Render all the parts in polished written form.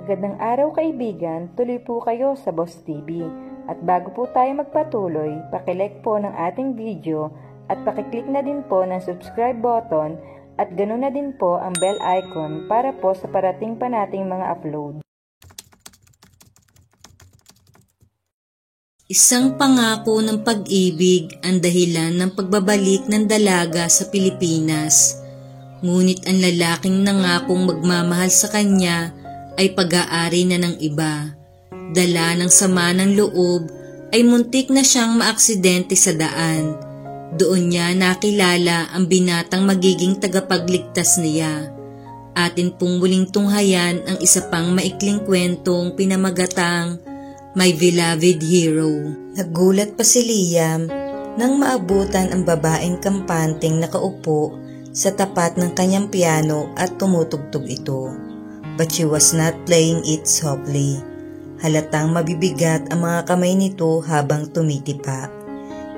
Magandang araw kaibigan, tuloy po kayo sa Boss TV. At bago po tayo magpatuloy, pakilike po ng ating video at pakiclick na din po ng subscribe button at ganoon na din po ang bell icon para po sa parating pa nating mga upload. Isang pangako ng pag-ibig ang dahilan ng pagbabalik ng dalaga sa Pilipinas. Ngunit ang lalaking nangakong magmamahal sa kanya ay pag-aari na ng iba. Dala ng sama ng loob ay muntik na siyang maaksidente sa daan. Doon niya nakilala ang binatang magiging tagapagligtas niya. Atin pong muling tunghayan ang isa pang maikling kwentong pinamagatang My Beloved Hero. Nagulat pa si Liam nang maabutan ang babaeng kampanteng nakaupo sa tapat ng kanyang piano at tumutugtog ito. But she was not playing it softly. Halatang mabibigat ang mga kamay nito habang tumitipa.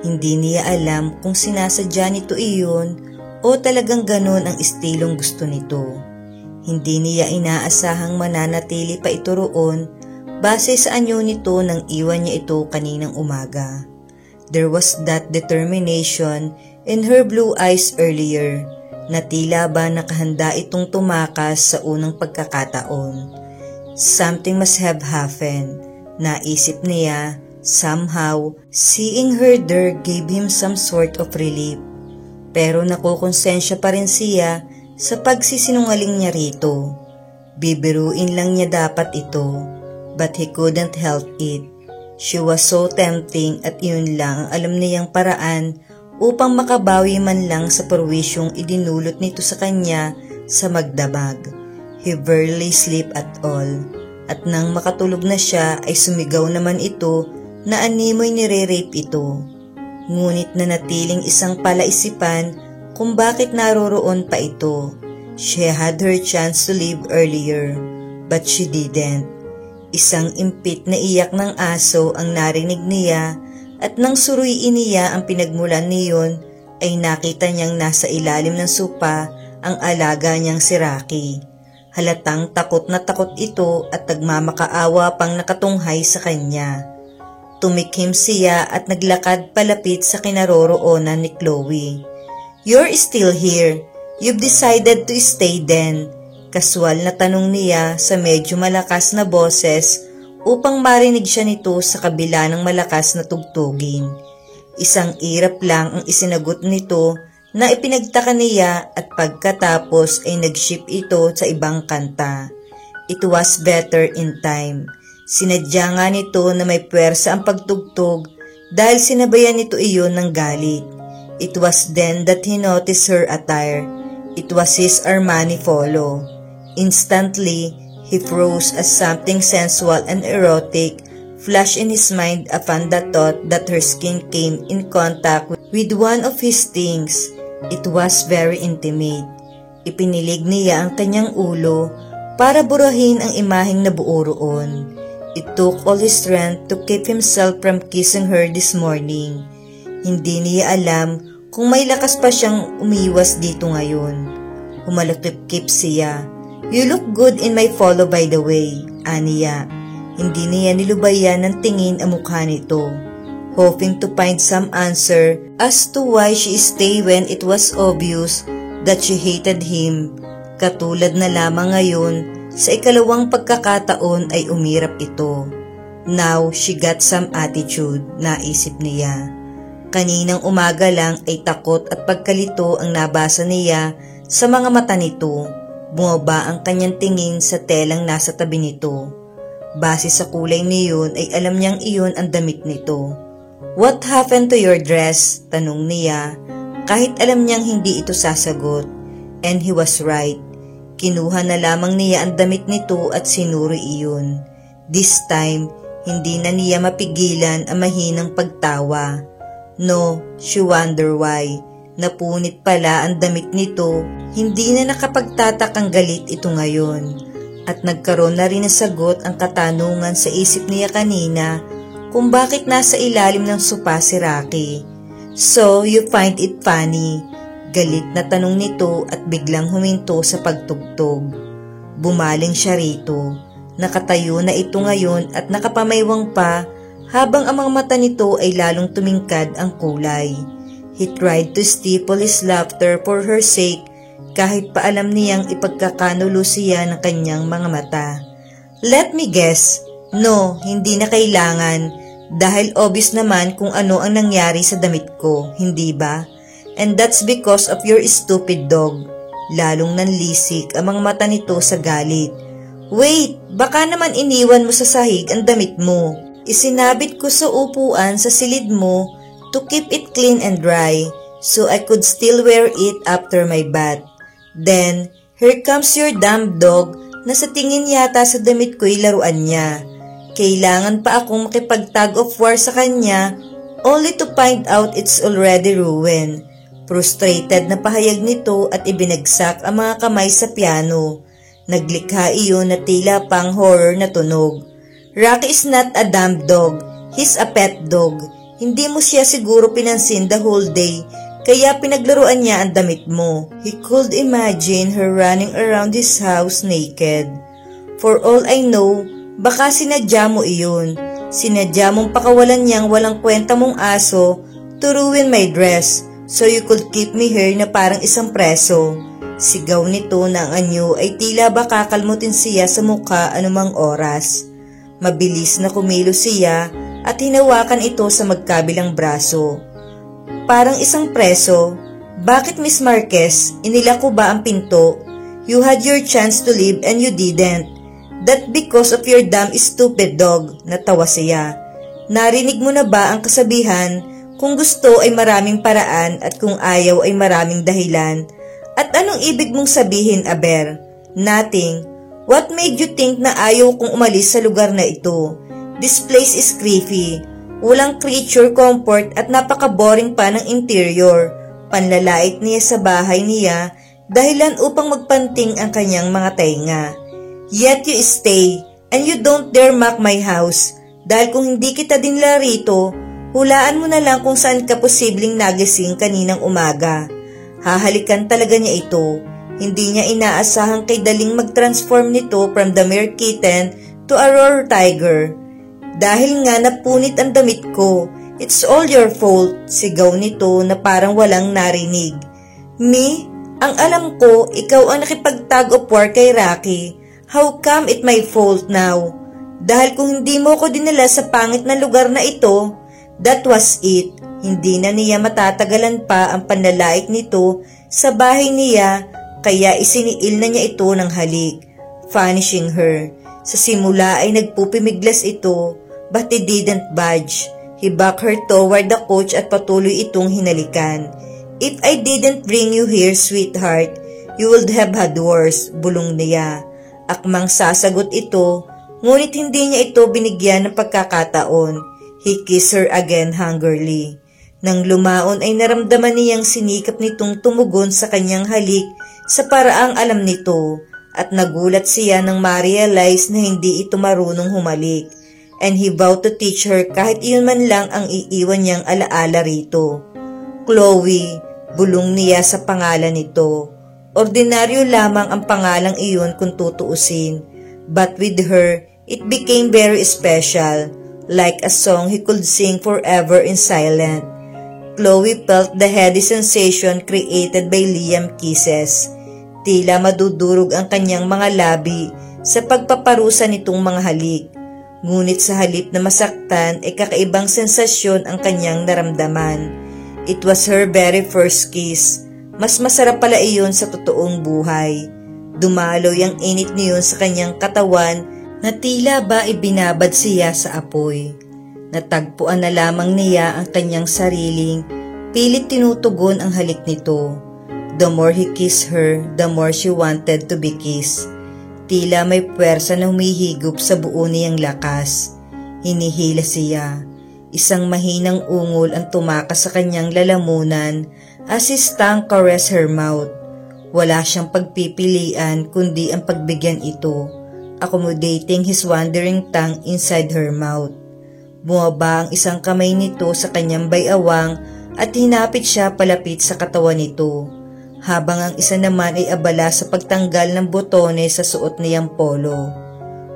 Hindi niya alam kung sinasadya nito iyon o talagang ganon ang estilong gusto nito. Hindi niya inaasahang mananatili pa ito roon base sa anyo nito nang iwan niya ito kaninang umaga. There was that determination in her blue eyes earlier na tila ba nakahanda itong tumakas sa unang pagkakataon. Something must have happened, naisip niya. Somehow, seeing her there gave him some sort of relief. Pero nakukonsensya pa rin siya sa pagsisinungaling niya rito. Bibiruin lang niya dapat ito, but he couldn't help it. She was so tempting at yun lang ang alam niyang paraan upang makabawi man lang sa perwisyong idinulot nito sa kanya sa magdamag. He barely slept at all. At nang makatulog na siya ay sumigaw naman ito na animoy nire-rape ito. Ngunit nanatiling isang palaisipan kung bakit naroroon pa ito. She had her chance to leave earlier, but she didn't. Isang impit na iyak ng aso ang narinig niya. At nang suruiin niya ang pinagmulan niyon, ay nakita niyang nasa ilalim ng sopa ang alaga niyang si Rocky. Halatang takot na takot ito at nagmamakaawa pang nakatunghay sa kanya. Tumikhim siya at naglakad palapit sa kinaroroonan ni Chloe. "You're still here. You've decided to stay then?" Kaswal na tanong niya sa medyo malakas na boses upang marinig siya nito sa kabila ng malakas na tugtugin. Isang irap lang ang isinagot nito na ipinagtaka niya at pagkatapos ay nag-ship ito sa ibang kanta. It was better in time. Sinadya nga nito na may puwersa ang pagtugtog dahil sinabayan nito iyon ng galit. It was then that he noticed her attire. It was his Armani Polo. Instantly, he froze as something sensual and erotic flashed in his mind upon the thought that her skin came in contact with one of his things. It was very intimate. Ipinilig niya ang kanyang ulo para burahin ang imaheng nabuo roon. It took all his strength to keep himself from kissing her this morning. Hindi niya alam kung may lakas pa siyang umiwas dito ngayon. Humalukip siya. "You look good in my follow by the way," aniya. Hindi niya nilubayan ng tingin ang mukha nito, hoping to find some answer as to why she stayed when it was obvious that she hated him. Katulad na lamang ngayon, sa ikalawang pagkakataon ay umirap ito. Now she got some attitude, naisip niya. Kaninang umaga lang ay takot at pagkalito ang nabasa niya sa mga mata nito. Bumaba ang kanyang tingin sa telang nasa tabi nito. Base sa kulay niyon ay alam niyang iyon ang damit nito. "What happened to your dress?" tanong niya, kahit alam niyang hindi ito sasagot. And he was right. Kinuha na lamang niya ang damit nito at sinuri iyon. This time, hindi na niya mapigilan ang mahinang pagtawa. No, she wondered why. Napunit pala ang damit nito. Hindi na nakapagtatakang galit ito ngayon. At nagkaroon na rin ng sagot ang katanungan sa isip niya kanina kung bakit nasa ilalim ng sopa si Rocky. "So, you find it funny?" Galit na tanong nito at biglang huminto sa pagtugtog. Bumaling siya rito. Nakatayo na ito ngayon at nakapamaywang pa habang ang mga mata nito ay lalong tumingkad ang kulay. He tried to stifle his laughter for her sake kahit pa alam niyang ipagkakanulo siya ng kanyang mga mata. Let me guess. No, hindi na kailangan dahil obvious naman kung ano ang nangyari sa damit ko, hindi ba? And that's because of your stupid dog. Lalong nanlisik ang mga mata nito sa galit. Wait, baka naman iniwan mo sa sahig ang damit mo. Isinabit ko sa upuan sa silid mo to keep it clean and dry so I could still wear it after my bath. Then, here comes your damn dog na sa tingin yata sa damit ko'y laruan niya. Kailangan pa akong makipag-tug of war sa kanya only to find out it's already ruined. Frustrated na pahayag nito at ibinagsak ang mga kamay sa piano. Naglikha iyon na tila pang horror na tunog. Rocky is not a damn dog. He's a pet dog. Hindi mo siya siguro pinansin the whole day, kaya pinaglaruan niya ang damit mo. He could imagine her running around his house naked. For all I know, baka sinadya mo iyon. Sinadya mong pakawalan niyang walang kwenta mong aso to ruin my dress so you could keep me here na parang isang preso. Sigaw nito na ang anyo ay tila ba kakalmutin siya sa mukha anumang oras. Mabilis na kumilos siya at hinawakan ito sa magkabilang braso. Parang isang preso. Bakit Miss Marquez, inila ko ba ang pinto? You had your chance to leave and you didn't. That because of your damn stupid dog, natawa siya. Narinig mo na ba ang kasabihan, kung gusto ay maraming paraan at kung ayaw ay maraming dahilan? At anong ibig mong sabihin, Aber? Nothing. What made you think na ayaw kong umalis sa lugar na ito? This place is creepy. Walang creature comfort at napaka-boring pa ng interior. Panlalait niya sa bahay niya dahilan upang magpanting ang kanyang mga tainga. Yet you stay and you don't dare mock my house. Dahil kung hindi kita dinala rito, hulaan mo na lang kung saan ka posibleng nagising kaninang umaga. Hahalikan talaga niya ito. Hindi niya inaasahang kay daling mag-transform nito from the mere kitten to a roar tiger. Dahil nga napunit ang damit ko, it's all your fault, sigaw nito na parang walang narinig. Me? Ang alam ko, ikaw ang nakipag-tug of war kay Rocky. How come it my fault now? Dahil kung hindi mo ko dinala sa pangit na lugar na ito, that was it. Hindi na niya matatagalan pa ang panlalait nito sa bahay niya, kaya isiniil na niya ito ng halik, punishing her. Sa simula ay nagpupimiglas ito, but he didn't budge. He backed her toward the couch at patuloy itong hinalikan. If I didn't bring you here, sweetheart, you would have had worse, bulong niya. Akmang sasagot ito, ngunit hindi niya ito binigyan ng pagkakataon. He kissed her again hungrily. Nang lumaon ay naramdaman niyang sinikap nitong tumugon sa kanyang halik sa paraang alam nito at nagulat siya nang ma-realize na hindi ito marunong humalik. And he vowed to teach her kahit iyon man lang ang iiwan niyang alaala rito. Chloe, bulong niya sa pangalan nito. Ordinaryo lamang ang pangalang iyon kung tutuusin, but with her, it became very special, like a song he could sing forever in silence. Chloe felt the heady sensation created by Liam's kisses. Tila madudurog ang kanyang mga labi sa pagpaparusa nitong mga halik. Ngunit sa halip na masaktan ay kakaibang sensasyon ang kanyang naramdaman. It was her very first kiss. Mas masarap pala iyon sa totoong buhay. Dumaloy ang init niyon sa kanyang katawan na tila ba ibinabad siya sa apoy. Natagpuan na lamang niya ang kanyang sariling, pilit tinutugon ang halik nito. The more he kissed her, the more she wanted to be kissed. Tila may puwersa na humihigop sa buo niyang lakas. Hinihila siya. Isang mahinang ungol ang tumakas sa kanyang lalamunan as his tongue caressed her mouth. Wala siyang pagpipilian kundi ang pagbigyan ito, accommodating his wandering tongue inside her mouth. Bumaba ang isang kamay nito sa kanyang bayawang at hinapit siya palapit sa katawan nito, habang ang isa naman ay abala sa pagtanggal ng botones sa suot niyang polo.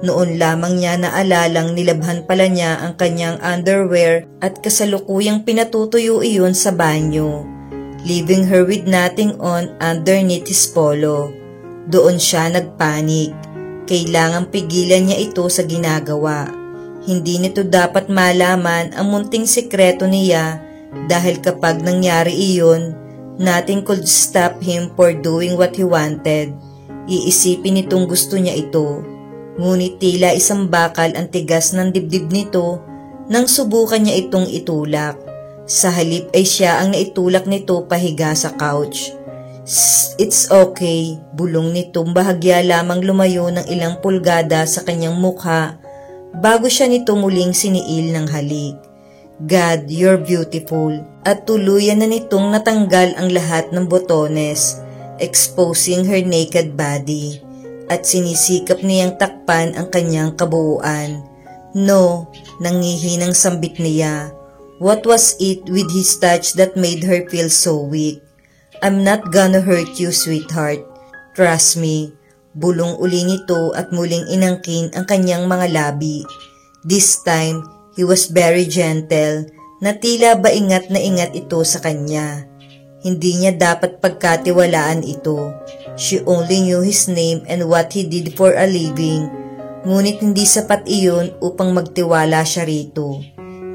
Noon lamang niya naalalang nilabhan pala niya ang kanyang underwear at kasalukuyang pinatutuyo iyon sa banyo, leaving her with nothing on underneath his polo. Doon siya nagpanik. Kailangang pigilan niya ito sa ginagawa. Hindi nito dapat malaman ang munting sekreto niya dahil kapag nangyari iyon, nothing could stop him for doing what he wanted. Iisipin nitong gusto niya ito. Ngunit tila isang bakal ang tigas ng dibdib nito nang subukan niya itong itulak. Sa halip ay siya ang naitulak nito pahiga sa couch. It's okay, bulong nitong bahagya lamang lumayo ng ilang pulgada sa kanyang mukha bago siya nito muling siniil ng halik. God, you're beautiful. At tuluyan na nitong natanggal ang lahat ng botones, exposing her naked body. At sinisikap niyang takpan ang kanyang kabuuan. No, nangihinang sambit niya. What was it with his touch that made her feel so weak? I'm not gonna hurt you, sweetheart. Trust me. Bulong uli nito at muling inangkin ang kanyang mga labi. This time, he was very gentle, na tila ba ingat na ingat ito sa kanya. Hindi niya dapat pagkatiwalaan ito. She only knew his name and what he did for a living, ngunit hindi sapat iyon upang magtiwala siya rito.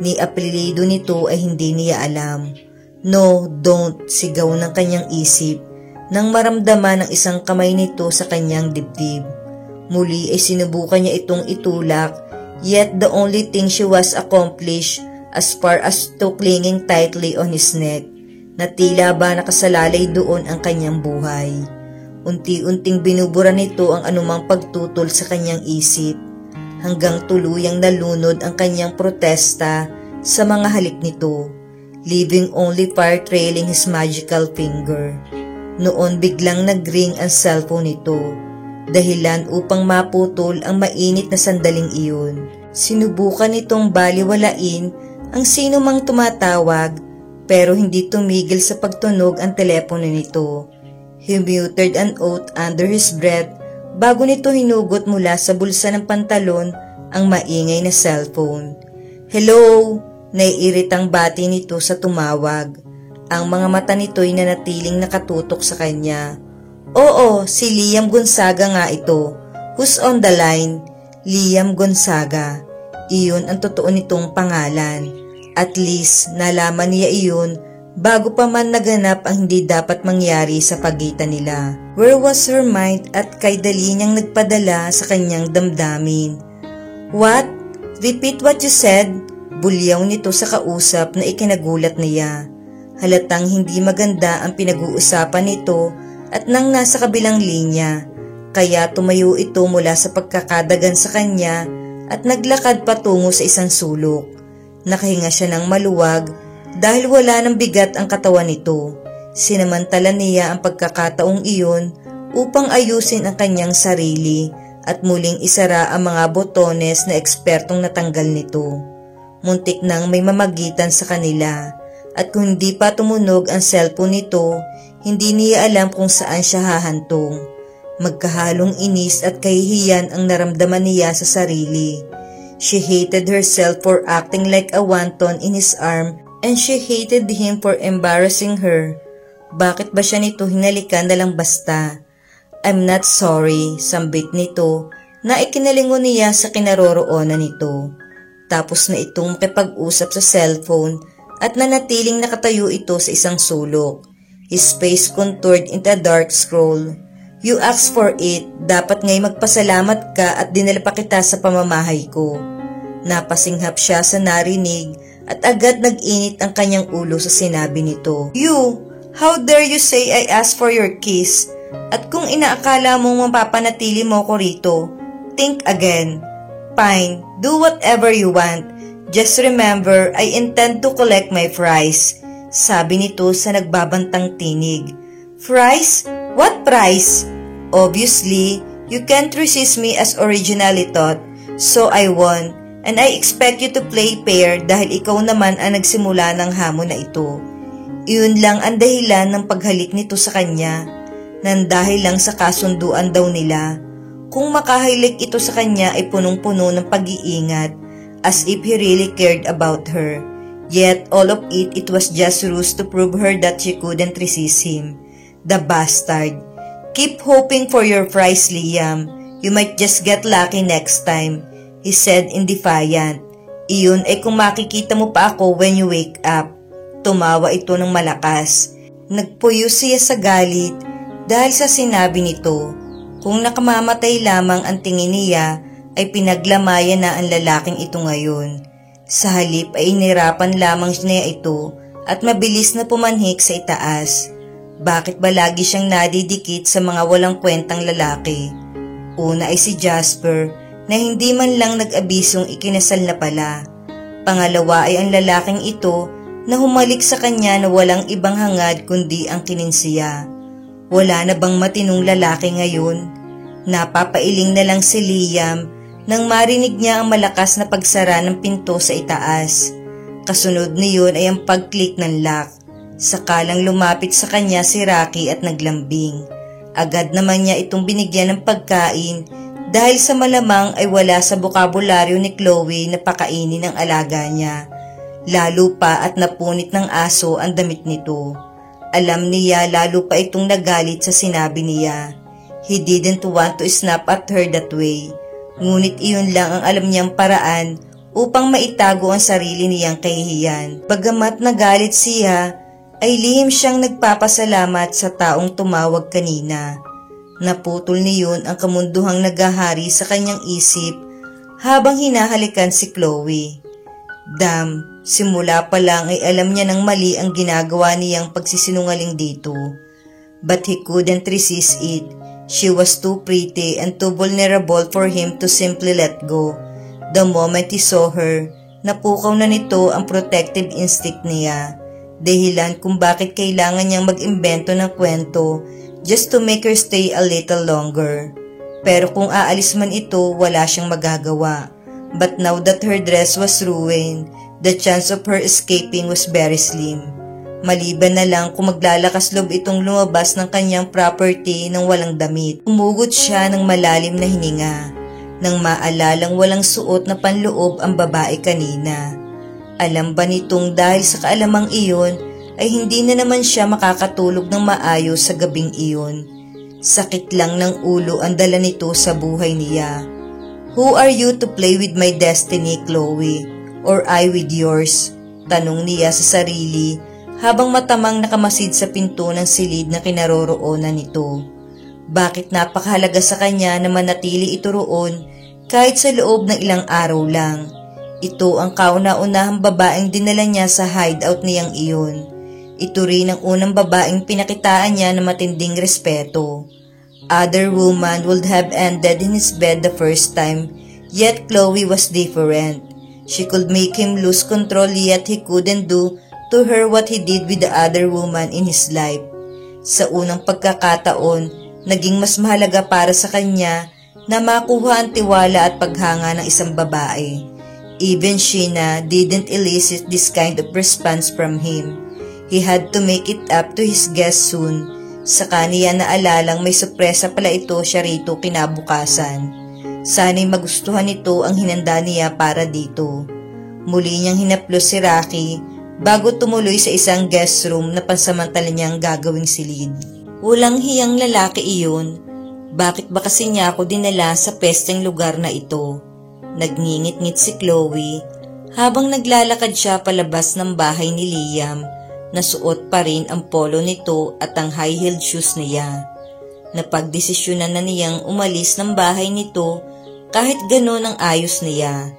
Ni apelyido nito ay hindi niya alam. No, don't, sigaw ng kanyang isip, nang maramdaman ng isang kamay nito sa kanyang dibdib. Muli ay sinubukan niya itong itulak, yet the only thing she was accomplished as far as to clinging tightly on his neck, na tila ba nakasalalay doon ang kanyang buhay. Unti-unting binubura nito ang anumang pagtutol sa kanyang isip, hanggang tuluyang nalunod ang kanyang protesta sa mga halik nito, leaving only fire trailing his magical finger. Noon biglang nag-ring ang cellphone nito, dahilan upang maputol ang mainit na sandaling iyon. Sinubukan nitong baliwalain ang sino mang tumatawag, pero hindi tumigil sa pagtunog ang telepono nito. He muttered an oath under his breath bago nito hinugot mula sa bulsa ng pantalon ang maingay na cellphone. Hello! Naiiritang bati nito sa tumawag. Ang mga mata nito'y nanatiling nakatutok sa kanya. Oo, si Liam Gonzaga nga ito. Who's on the line? Liam Gonzaga. Iyon ang totoo nitong pangalan. At least nalaman niya iyon bago pa man naganap ang hindi dapat mangyari sa pagitan nila. Where was her mind at kay dali niyang nagpadala sa kanyang damdamin. What? Repeat what you said? Bulyaw nito sa kausap na ikinagulat niya. Halatang hindi maganda ang pinag-uusapan nito at nang nasa kabilang linya, kaya tumayo ito mula sa pagkakadagan sa kanya at naglakad patungo sa isang sulok. Nakahinga siya ng maluwag dahil wala ng bigat ang katawan nito. Sinamantala niya ang pagkakataong iyon upang ayusin ang kanyang sarili at muling isara ang mga botones na ekspertong natanggal nito. Muntik nang may mamagitan sa kanila at kung hindi pa tumunog ang cellphone nito, hindi niya alam kung saan siya hahantong. Magkahalong inis at kahihiyan ang naramdaman niya sa sarili. She hated herself for acting like a wanton in his arm and she hated him for embarrassing her. Bakit ba siya nito hinalikan na lang basta? I'm not sorry, sambit nito na ikinalingon niya sa kinaroroonan nito. Tapos na itong makipag-usap sa cellphone at nanatiling nakatayo ito sa isang sulok. His face contoured into a dark scroll. You asked for it, dapat ngay magpasalamat ka at dinala pa kita sa pamamahay ko. Napasinghap siya sa narinig at agad nag-init ang kanyang ulo sa sinabi nito. You, how dare you say I asked for your kiss? At kung inaakala mong mapapanatili mo ko rito, think again. Fine, do whatever you want. Just remember, I intend to collect my fries. Sabi nito sa nagbabantang tinig. Fries? What price? Obviously, you can't resist me as originally thought, so I won, and I expect you to play fair dahil ikaw naman ang nagsimula ng hamon na ito. Iyon lang ang dahilan ng paghalik nito sa kanya, nang dahil lang sa kasunduan daw nila. Kung makahilik ito sa kanya ay punong-puno ng pag-iingat, as if he really cared about her. Yet all of it was just ruse to prove her that she couldn't resist him. The bastard. Keep hoping for your prize, Liam. You might just get lucky next time, he said in defiant. Iyon ay kung makikita mo pa ako when you wake up. Tumawa ito ng malakas. Nagpuyo siya sa galit dahil sa sinabi nito. Kung nakamamatay lamang ang tingin niya, ay pinaglamayan na ang lalaking ito ngayon. Sa halip ay inirapan lamang niya ito at mabilis na pumanhik sa itaas. Bakit ba lagi siyang nadidikit sa mga walang kwentang lalaki? Una ay si Jasper na hindi man lang nag-abisong ikinasal na pala. Pangalawa ay ang lalaking ito na humalik sa kanya na walang ibang hangad kundi ang kinunsiya. Wala na bang matinong lalaki ngayon? Napapailing na lang si Liam nang marinig niya ang malakas na pagsara ng pinto sa itaas. Kasunod niyon ay ang pag-click ng lock. Sakalang lumapit sa kanya si Rocky at naglambing. Agad naman niya itong binigyan ng pagkain dahil sa malamang ay wala sa bokabularyo ni Chloe na pakainin ang alaga niya. Lalo pa at napunit ng aso ang damit nito. Alam niya lalo pa itong nagalit sa sinabi niya. He didn't want to snap at her that way. Ngunit iyon lang ang alam niyang paraan upang maitago ang sarili niyang kahihiyan. Bagamat nagalit siya, ay lihim siyang nagpapasalamat sa taong tumawag kanina. Naputol niyon ang kamunduhang naghahari sa kanyang isip habang hinahalikan si Chloe. Damn, simula pa lang ay alam niya ng mali ang ginagawa niyang pagsisinungaling dito. But he couldn't resist it. She was too pretty and too vulnerable for him to simply let go. The moment he saw her, napukaw na nito ang protective instinct niya. Dahilan kung bakit kailangan niyang mag-imbento ng kwento just to make her stay a little longer. Pero kung aalis man ito, wala siyang magagawa. But now that her dress was ruined, the chance of her escaping was very slim. Maliban na lang kung maglalakas loob itong lumabas ng kanyang property nang walang damit. Umugot siya ng malalim na hininga, nang maalalang walang suot na panloob ang babae kanina. Alam ba nitong dahil sa kaalamang iyon, ay hindi na naman siya makakatulog ng maayos sa gabing iyon. Sakit lang ng ulo ang dala nito sa buhay niya. Who are you to play with my destiny, Chloe? Or I with yours? Tanong niya sa sarili habang matamang nakamasid sa pinto ng silid na kinaroroonan nito. Bakit napakahalaga sa kanya na manatili ito roon kahit sa loob ng ilang araw lang? Ito ang kauna-unahang babaeng dinala niya sa hideout niyang iyon. Ito rin ang unang babaeng pinakitaan niya ng matinding respeto. Other woman would have ended in his bed the first time, yet Chloe was different. She could make him lose control, yet he couldn't do to her what he did with the other woman in his life. Sa unang pagkakataon, naging mas mahalaga para sa kanya na makuha ang tiwala at paghanga ng isang babae. Even Sheena didn't elicit this kind of response from him. He had to make it up to his guest soon. Saka niya naalalang may sorpresa pala ito siya rito kinabukasan. Sana'y magustuhan nito ang hinanda niya para dito. Muli niyang hinaplos si Rocky bago tumuloy sa isang guest room na pansamantala niyang gagawing silid. Walang hiyang lalaki iyon. Bakit ba kasi niya ako dinala sa pesteng lugar na ito? Nagngingit-ngit si Chloe habang naglalakad siya palabas ng bahay ni Liam. Nasuot pa rin ang polo nito at ang high-heeled shoes niya. Napagdesisyonan na niyang umalis ng bahay nito kahit gano'n ang ayos niya.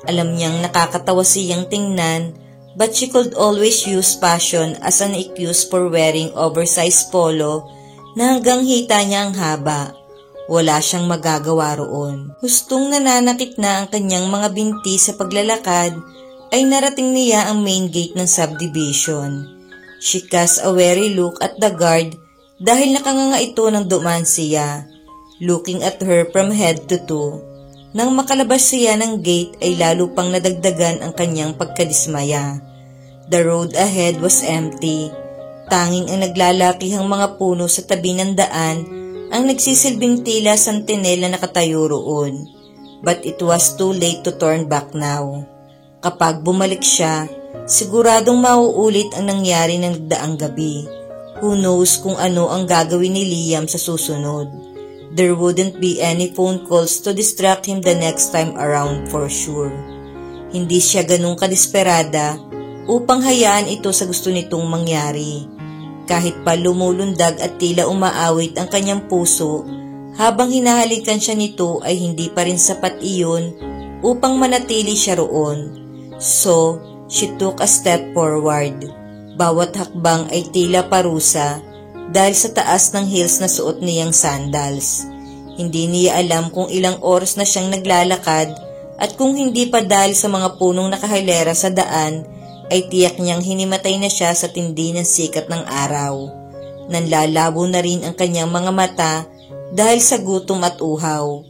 Alam niyang nakakatawa siyang tingnan, but she could always use fashion as an excuse for wearing oversized polo na hanggang hita niya ang haba. Wala siyang magagawa roon. Hustong nananakit na ang kanyang mga binti sa paglalakad ay narating niya ang main gate ng subdivision. She cast a wary look at the guard dahil nakanganga ito nang dumaan siya, looking at her from head to toe. Nang makalabas siya ng gate ay lalo pang nadagdagan ang kanyang pagkadismaya. The road ahead was empty. Tanging ang naglalakihang mga puno sa tabi ng daan ang nagsisilbing tila sentinel na nakatayo roon. But it was too late to turn back now. Kapag bumalik siya, siguradong mauulit ang nangyari ng nagdaang gabi. Who knows kung ano ang gagawin ni Liam sa susunod. There wouldn't be any phone calls to distract him the next time around for sure. Hindi siya ganung kadesperada upang hayaan ito sa gusto nitong mangyari. Kahit pa lumulundag at tila umaawit ang kanyang puso, habang hinahalikan siya nito ay hindi pa rin sapat iyon upang manatili siya roon. So, she took a step forward. Bawat hakbang ay tila parusa dahil sa taas ng heels na suot niyang sandals. Hindi niya alam kung ilang oras na siyang naglalakad at kung hindi pa dahil sa mga punong nakahilera sa daan, ay tiyak niyang hinimatay na siya sa tindi ng sikat ng araw. Nanlalabo na rin ang kanyang mga mata dahil sa gutom at uhaw.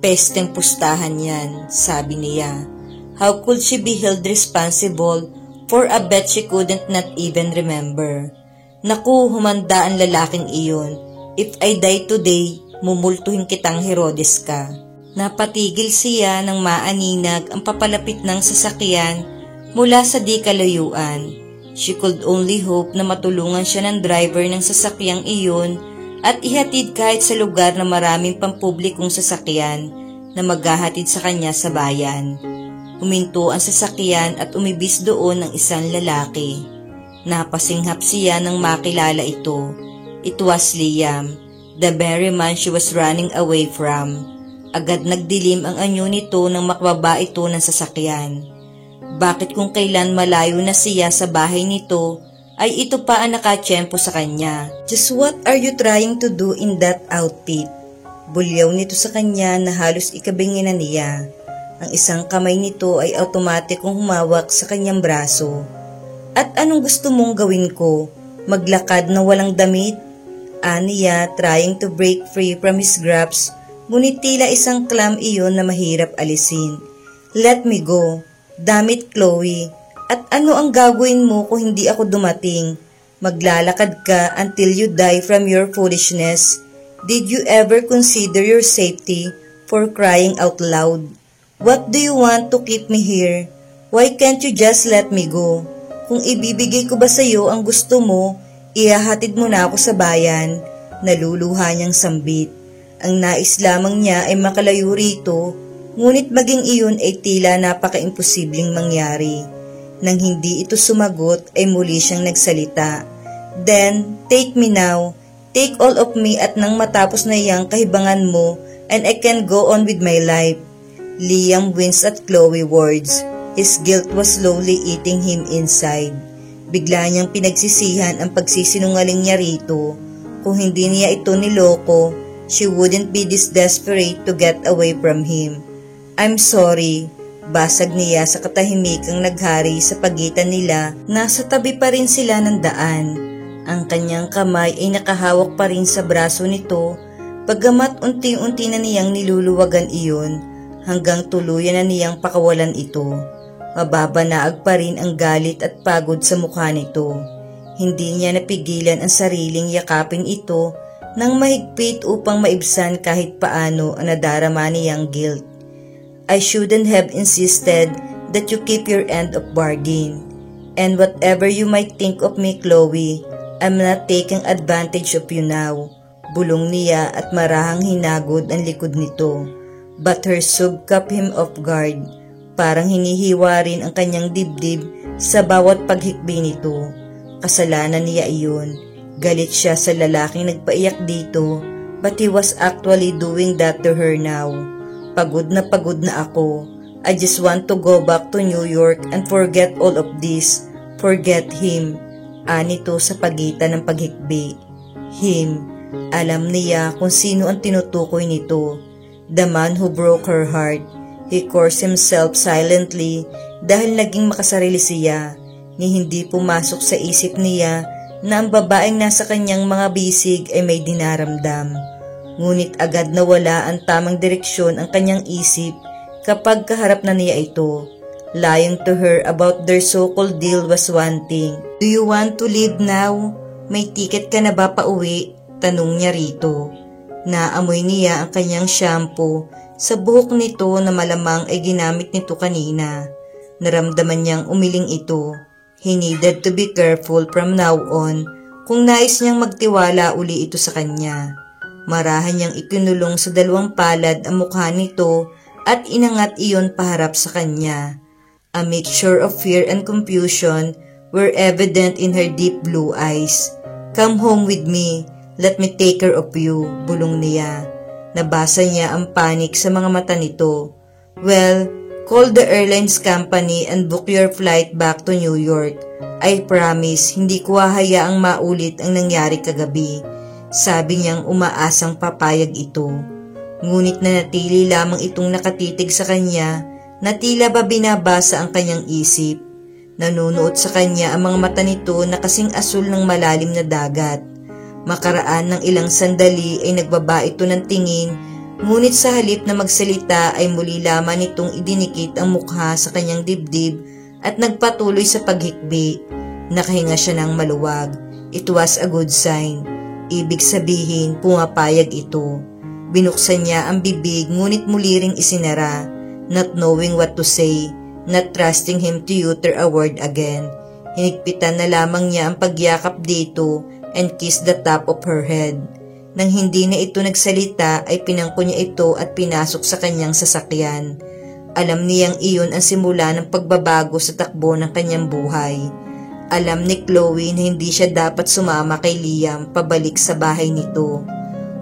Pesteng pustahan yan, sabi niya. How could she be held responsible for a bet she couldn't not even remember? Naku, humanda ang lalaking iyon. If I die today, mumultuhin kitang Herodes ka. Napatigil siya nang maaninag ang papalapit ng sasakyan mula sa di kalayuan. She could only hope na matulungan siya ng driver ng sasakyang iyon at ihatid kahit sa lugar na maraming pampublikong sasakyan na maghahatid sa kanya sa bayan. Huminto ang sasakyan at umibis doon ang isang lalaki. Napasinghap siya nang makilala ito. It was Liam, the very man she was running away from. Agad nagdilim ang anyo nito nang makababa ito ng sasakyan. Bakit kung kailan malayo na siya sa bahay nito, ay ito pa ang nakatsyempo sa kanya? Just what are you trying to do in that outfit? Bulyaw nito sa kanya na halos ikabingin na niya. Ang isang kamay nito ay automatikong humawak sa kanyang braso. At anong gusto mong gawin ko? Maglakad na walang damit? Aniya, trying to break free from his grasp, ngunit tila isang clam iyon na mahirap alisin. Let me go. Damit, Chloe. At ano ang gagawin mo kung hindi ako dumating? Maglalakad ka until you die from your foolishness. Did you ever consider your safety, for crying out loud? What do you want to keep me here? Why can't you just let me go? Kung ibibigay ko ba sa iyo ang gusto mo, ihahatid mo na ako sa bayan. Naluluha niyang sambit. Ang nais lamang niya ay makalayo rito, ngunit maging iyon ay tila napaka-imposibleng mangyari. Nang hindi ito sumagot ay muli siyang nagsalita. Then, take me now. Take all of me at nang matapos na iyang kahibangan mo and I can go on with my life. Liam winced at Chloe's words. His guilt was slowly eating him inside. Bigla niyang pinagsisihan ang pagsisinungaling niya rito. Kung hindi niya ito niloko, she wouldn't be this desperate to get away from him. I'm sorry, basag niya sa katahimikang naghari sa pagitan nila. Nasa tabi pa rin sila ng daan. Ang kanyang kamay ay nakahawak pa rin sa braso nito, bagamat unti-unti na niyang niluluwagan iyon hanggang tuluyan na niyang pakawalan ito. Mababanaag pa rin ang galit at pagod sa mukha nito. Hindi niya napigilan ang sariling yakapin ito nang mahigpit upang maibsan kahit paano ang nadarama niyang guilt. I shouldn't have insisted that you keep your end of bargain. And whatever you might think of me, Chloe, I'm not taking advantage of you now. Bulong niya at marahang hinagod ang likod nito. But her sub kept him off guard. Parang hinihiwa rin ang kanyang dibdib sa bawat paghikbi nito. Kasalanan niya iyon. Galit siya sa lalaking nagpaiyak dito, but he was actually doing that to her now. Pagod na ako. I just want to go back to New York and forget all of this. Forget him. Anito sa pagitan ng paghikbi. Him. Alam niya kung sino ang tinutukoy nito. The man who broke her heart. He cursed himself silently dahil naging makasarili siya. Ni hindi pumasok sa isip niya na ang babaeng nasa kanyang mga bisig ay may dinaramdam. Ngunit agad nawala ang tamang direksyon ang kanyang isip kapag kaharap na niya ito. Lying to her about their so-called deal was one thing. Do you want to leave now? May ticket ka na ba pauwi? Tanong niya rito. Naamoy niya ang kanyang shampoo sa buhok nito na malamang ay ginamit nito kanina. Naramdaman niyang umiling ito. He needed to be careful from now on kung nais niyang magtiwala uli ito sa kanya. Marahan niyang ikinulong sa dalawang palad ang mukha nito at inangat iyon paharap sa kanya. A mixture of fear and confusion were evident in her deep blue eyes. "Come home with me. Let me take care of you," bulong niya. Nabasa niya ang panik sa mga mata nito. "Well, call the airlines company and book your flight back to New York. I promise, hindi ko hahayaang maulit ang nangyari kagabi," sabi niyang umaasang papayag ito. Ngunit nanatili lamang itong nakatitig sa kanya na tila ba binabasa ang kanyang isip. Nanunuot sa kanya ang mga mata nito na kasing asul ng malalim na dagat. Makaraan ng ilang sandali ay nagbaba ito ng tingin, ngunit sa halip na magsalita ay muli lamang nitong idinikit ang mukha sa kanyang dibdib at nagpatuloy sa paghikbi. Nakahinga siya ng maluwag. It was a good sign. Ibig sabihin, pumapayag ito. Binuksan niya ang bibig ngunit muli ring isinara, not knowing what to say, not trusting him to utter a word again. Hinigpitan na lamang niya ang pagyakap dito and kissed the top of her head. Nang hindi na ito nagsalita ay pinangko niya ito at pinasok sa kanyang sasakyan. Alam niyang iyon ang simula ng pagbabago sa takbo ng kanyang buhay. Alam ni Chloe na hindi siya dapat sumama kay Liam pabalik sa bahay nito.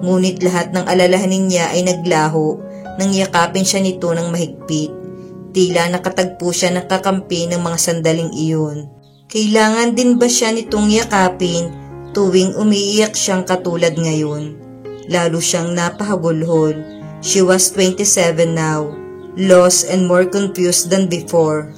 Ngunit lahat ng alalahanin niya ay naglaho nang yakapin siya nito ng mahigpit. Tila nakatagpo siya ng kakampi ng mga sandaling iyon. Kailangan din ba siya nitong yakapin tuwing umiiyak siyang katulad ngayon? Lalo siyang napahagulhol. She was 27 now, lost and more confused than before.